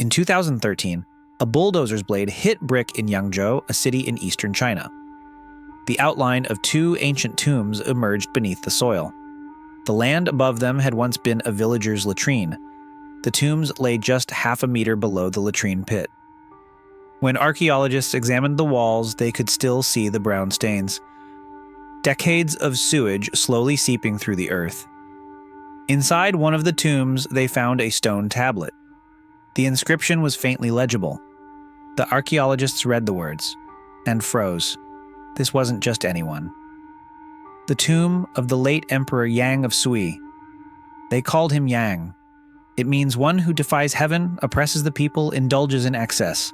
In 2013, a bulldozer's blade hit brick in Yangzhou, a city in eastern China. The outline of two ancient tombs emerged beneath the soil. The land above them had once been a villager's latrine. The tombs lay just half a meter below the latrine pit. When archaeologists examined the walls, they could still see the brown stains. Decades of sewage slowly seeping through the earth. Inside one of the tombs, they found a stone tablet. The inscription was faintly legible. The archaeologists read the words and froze. This wasn't just anyone. The tomb of the late Emperor Yang of Sui. They called him Yang. It means one who defies heaven, oppresses the people, indulges in excess.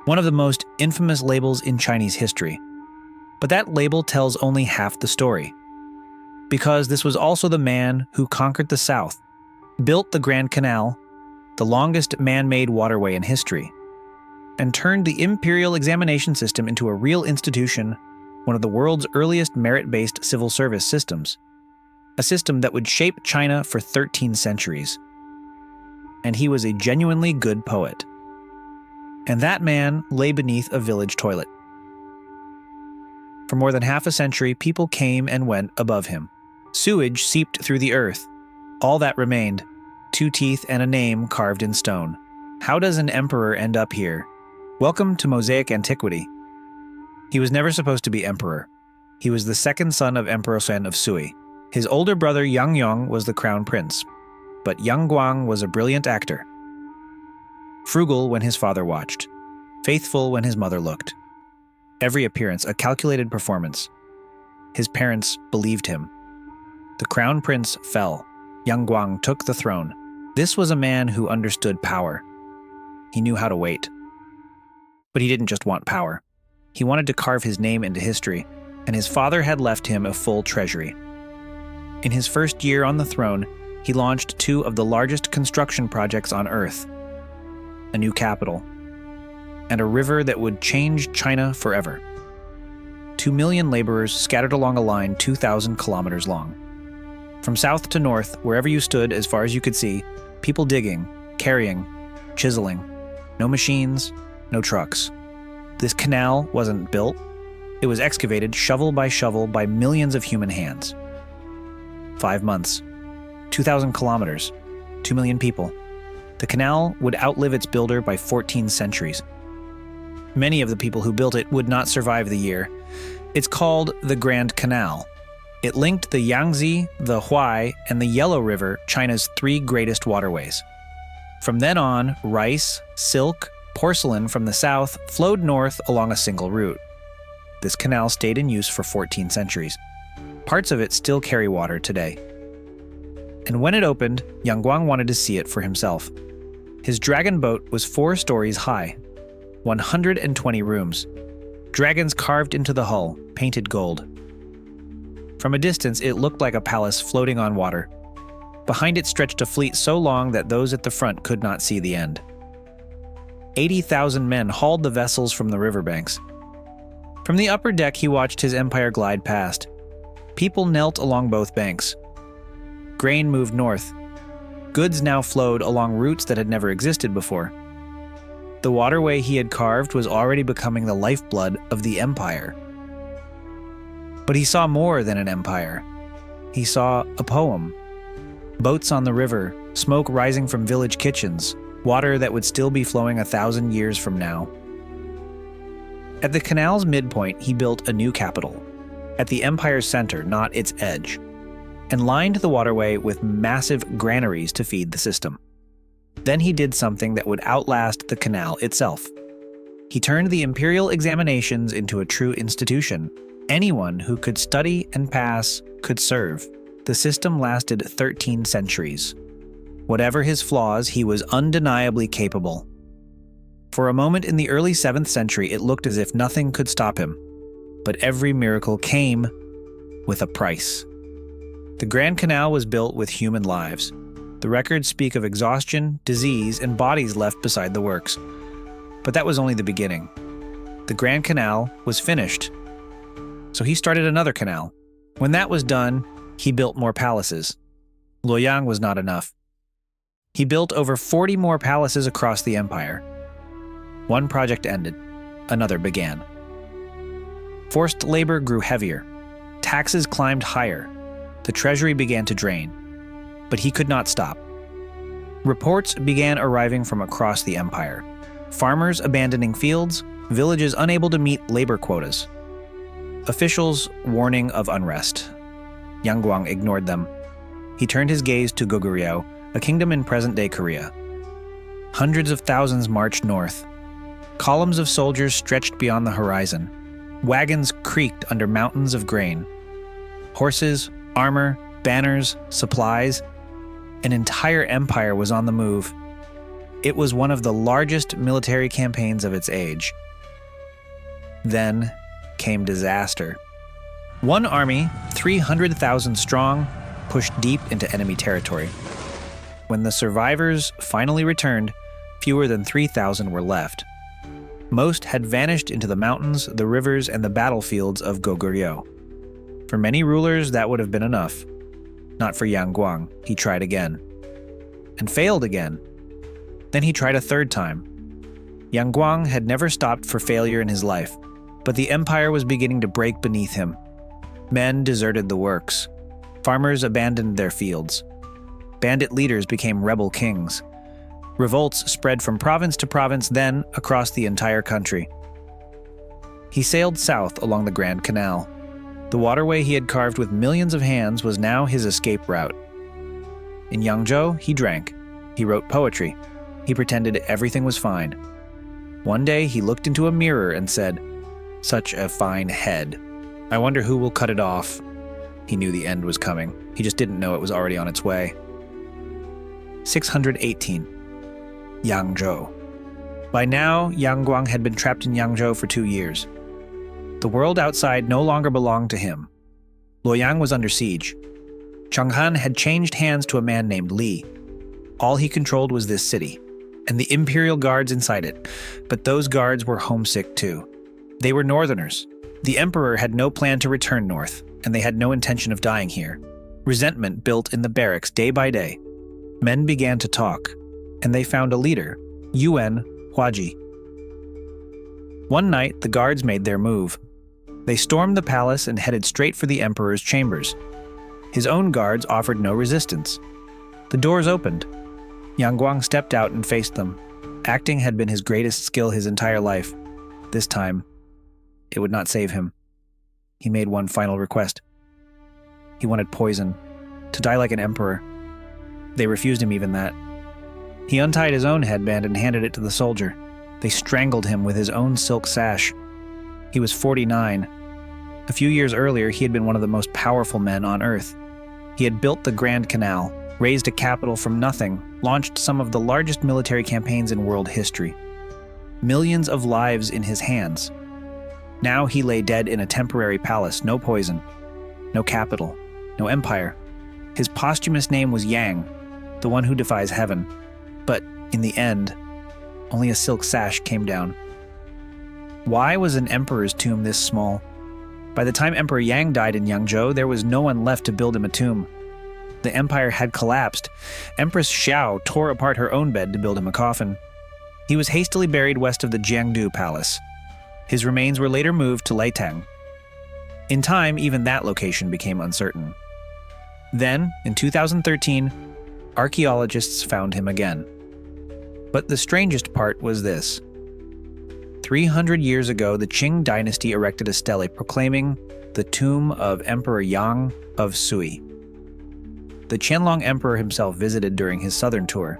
One of the most infamous labels in Chinese history. But that label tells only half the story. Because this was also the man who conquered the South, built the Grand Canal, the longest man-made waterway in history, and turned the imperial examination system into a real institution, one of the world's earliest merit-based civil service systems, a system that would shape China for 13 centuries. And he was a genuinely good poet. And that man lay beneath a village toilet. For more than half a century, people came and went above him. Sewage seeped through the earth. All that remained, 2 teeth and a name carved in stone. How does an emperor end up here? Welcome to Mosaic Antiquity. He was never supposed to be emperor. He was the second son of Emperor Yang of Sui. His older brother Yang Guang was the crown prince, but Yang Guang was a brilliant actor. Frugal when his father watched, faithful when his mother looked. Every appearance a calculated performance. His parents believed him. The crown prince fell. Yang Guang took the throne. This was a man who understood power. He knew how to wait. But he didn't just want power. He wanted to carve his name into history, and his father had left him a full treasury. In his first year on the throne, he launched 2 of the largest construction projects on Earth. A new capital, and a river that would change China forever. 2 million laborers scattered along a line 2,000 kilometers long. From south to north, wherever you stood as far as you could see, people digging, carrying, chiseling. No machines, no trucks. This canal wasn't built. It was excavated shovel by millions of human hands. 5 months, 2,000 kilometers, 2 million people. The canal would outlive its builder by 14 centuries. Many of the people who built it would not survive the year. It's called the Grand Canal. It linked the Yangtze, the Huai, and the Yellow River, China's 3 greatest waterways. From then on, rice, silk, porcelain from the south flowed north along a single route. This canal stayed in use for 14 centuries. Parts of it still carry water today. And when it opened, Yang Guang wanted to see it for himself. His dragon boat was 4 stories high, 120 rooms, dragons carved into the hull, painted gold. From a distance, it looked like a palace floating on water. Behind it stretched a fleet so long that those at the front could not see the end. 80,000 men hauled the vessels from the riverbanks. From the upper deck, he watched his empire glide past. People knelt along both banks. Grain moved north. Goods now flowed along routes that had never existed before. The waterway he had carved was already becoming the lifeblood of the empire. But he saw more than an empire. He saw a poem. Boats on the river, smoke rising from village kitchens, water that would still be flowing 1,000 years from now. At the canal's midpoint, he built a new capital, at the empire's center, not its edge, and lined the waterway with massive granaries to feed the system. Then he did something that would outlast the canal itself. He turned the imperial examinations into a true institution. Anyone who could study and pass could serve. The system lasted 13 centuries. Whatever his flaws, he was undeniably capable. For a moment in the early 7th century, it looked as if nothing could stop him. But every miracle came with a price. The Grand Canal was built with human lives. The records speak of exhaustion, disease, and bodies left beside the works. But that was only the beginning. The Grand Canal was finished. So he started another canal. When that was done, he built more palaces. Luoyang was not enough. He built over 40 more palaces across the empire. One project ended, another began. Forced labor grew heavier. Taxes climbed higher. The treasury began to drain. But he could not stop. Reports began arriving from across the empire. Farmers abandoning fields, villages unable to meet labor quotas. Officials warning of unrest. Yang Guang ignored them. He turned his gaze to Goguryeo, a kingdom in present-day Korea. Hundreds of thousands marched north. Columns of soldiers stretched beyond the horizon. Wagons creaked under mountains of grain. Horses, armor, banners, supplies. An entire empire was on the move. It was one of the largest military campaigns of its age. Then came disaster. One army, 300,000 strong, pushed deep into enemy territory. When the survivors finally returned, fewer than 3,000 were left. Most had vanished into the mountains, the rivers, and the battlefields of Goguryeo. For many rulers, that would have been enough. Not for Yang Guang. He tried again. And failed again. Then he tried a third time. Yang Guang had never stopped for failure in his life, but the empire was beginning to break beneath him. Men deserted the works. Farmers abandoned their fields. Bandit leaders became rebel kings. Revolts spread from province to province, then across the entire country. He sailed south along the Grand Canal. The waterway he had carved with millions of hands was now his escape route. In Yangzhou, he drank. He wrote poetry. He pretended everything was fine. One day, he looked into a mirror and said, "Such a fine head. I wonder who will cut it off." He knew the end was coming. He just didn't know it was already on its way. 618. Yangzhou. By now, Yang Guang had been trapped in Yangzhou for 2 years. The world outside no longer belonged to him. Luoyang was under siege. Chang'an had changed hands to a man named Li. All he controlled was this city, and the imperial guards inside it, but those guards were homesick too. They were northerners. The emperor had no plan to return north, and they had no intention of dying here. Resentment built in the barracks day by day. Men began to talk, and they found a leader, Yuan Huaji. One night, the guards made their move. They stormed the palace and headed straight for the emperor's chambers. His own guards offered no resistance. The doors opened. Yang Guang stepped out and faced them. Acting had been his greatest skill his entire life. This time, it would not save him. He made one final request. He wanted poison, to die like an emperor. They refused him even that. He untied his own headband and handed it to the soldier. They strangled him with his own silk sash. He was 49. A few years earlier, he had been one of the most powerful men on Earth. He had built the Grand Canal, raised a capital from nothing, launched some of the largest military campaigns in world history. Millions of lives in his hands. Now he lay dead in a temporary palace, no poison, no capital, no empire. His posthumous name was Yang, the one who defies heaven. But in the end, only a silk sash came down. Why was an emperor's tomb this small? By the time Emperor Yang died in Yangzhou, there was no one left to build him a tomb. The empire had collapsed. Empress Xiao tore apart her own bed to build him a coffin. He was hastily buried west of the Jiangdu palace. His remains were later moved to Latrine. In time, even that location became uncertain. Then, in 2013, archaeologists found him again. But the strangest part was this. 300 years ago, the Qing dynasty erected a stele proclaiming the tomb of Emperor Yang of Sui. The Qianlong emperor himself visited during his southern tour.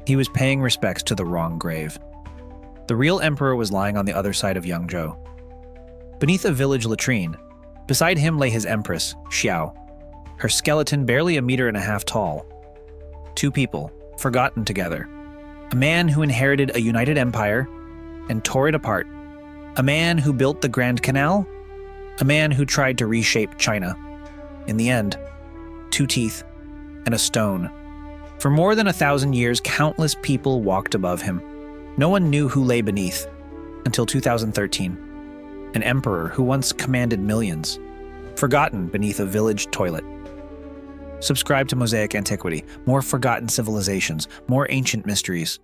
He was paying respects to the wrong grave. The real emperor was lying on the other side of Yangzhou. Beneath a village latrine, beside him lay his empress, Xiao, her skeleton barely 1.5 meters tall. Two people, forgotten together. A man who inherited a united empire and tore it apart. A man who built the Grand Canal. A man who tried to reshape China. In the end, 2 teeth and a stone. For more than 1,000 years, countless people walked above him. No one knew who lay beneath, until 2013. An emperor who once commanded millions, forgotten beneath a village toilet. Subscribe to Mosaic Antiquity, more forgotten civilizations, more ancient mysteries.